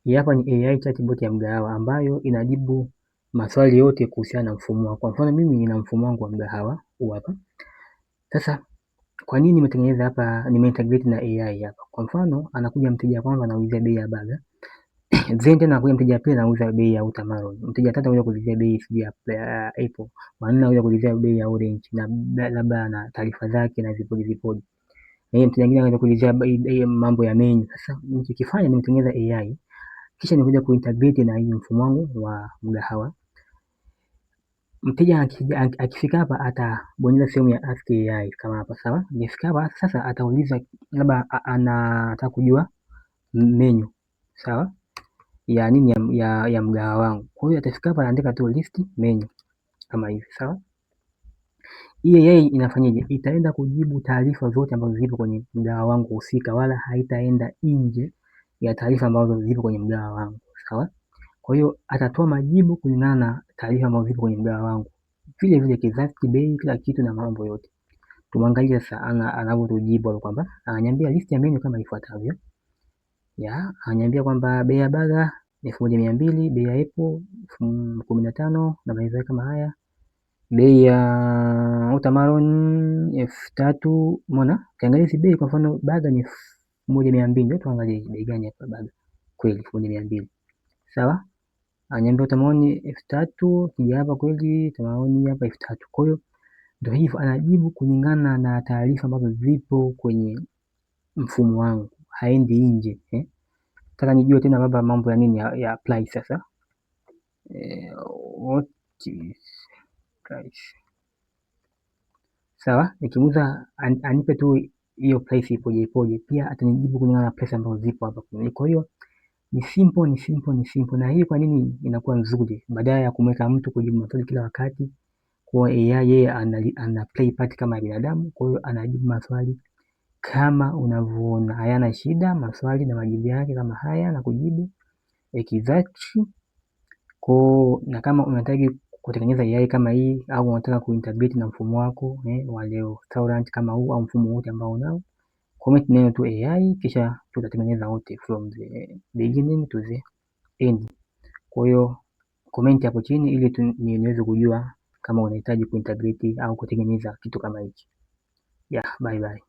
Hii hapa ni AI chatbot ya mgahawa ambayo inajibu maswali yote kuhusiana na mfumo wako. Kwa mfano mimi nina mfumo wangu wa mgahawa huu hapa. Sasa kwa nini nimetengeneza hapa, nimeintegrate na AI hapa? Kwa mfano anakuja mteja kwanza anaulizia bei ya burger. Then tena anakuja mteja pili anauliza bei ya watermelon. Mteja tatu anakuja kuulizia bei ya apple. Wanne anakuja kuulizia bei ya orange na labda na taarifa zake na vipoji. Na yeye mteja mwingine anakuja kuulizia mambo ya menu. Sasa nikifanya nimetengeneza AI kisha nikuja kuintegrate na hii mfumo wangu wa mgahawa. Mteja akifika hapa atabonyeza sehemu ya ask AI kama hapa, sawa. Nikifika hapa sasa atauliza labda anataka kujua menu, sawa, ya nini ya mgahawa wangu. Kwa hiyo atafika hapa anaandika tu list menu kama hivi, sawa. Hii AI inafanyaje? Itaenda kujibu taarifa zote ambazo zipo kwenye mgahawa wangu husika, wala haitaenda nje ya taarifa ambazo zipo kwenye mgahawa wangu, sawa. Kwa hiyo atatoa majibu kulingana na taarifa ambazo zipo kwenye mgahawa wangu, vile vile kizazi, bei, kila kitu na mambo yote. Tumwangalie sasa anavyotujibu kwamba ananiambia list ya menu kama ifuatavyo. Ananiambia kwamba bei ya burger 1200, bei ya apple 15,000 na maliza kama haya. Bei ya watermelon 3000. Umeona? Kiangalia hizi bei, kwa mfano burger ni 1200. Ndio tuangalie bei gani hapa burger. Kweli 1200. Sawa? Ananiambia watermelon 3000, kija hapa kweli watermelon hapa 3000. Kwa hiyo ndio hivyo anajibu kulingana na taarifa ambazo zipo kwenye mfumo wangu, haendi nje. Nataka nijue tena baba mambo ya nini ya price sasa. What is price? Sawa, nikimuuliza anipe tu hiyo price ipoje, pia atanijibu kulingana na price ambazo zipo hapa. Kwa hiyo ni simple. Na hii kwa nini inakuwa nzuri? Badala ya kumweka mtu kujibu maswali kila wakati, kwa AI yeye ana play part kama binadamu. Kwa hiyo anajibu maswali kama unavyoona, hayana shida, maswali na majibu yake kama haya na kujibu exactly. Na kama unataka kutengeneza AI kama hii au unataka kuintegrate na mfumo wako wa leo restaurant kama huu au mfumo wote ambao unao, comment neno tu AI kisha tutatengeneza wote from the beginning to the end. Kwa hiyo comment hapo chini ili niweze kujua kama unahitaji kuintegrate au kutengeneza kitu kama hiki. Bye bye.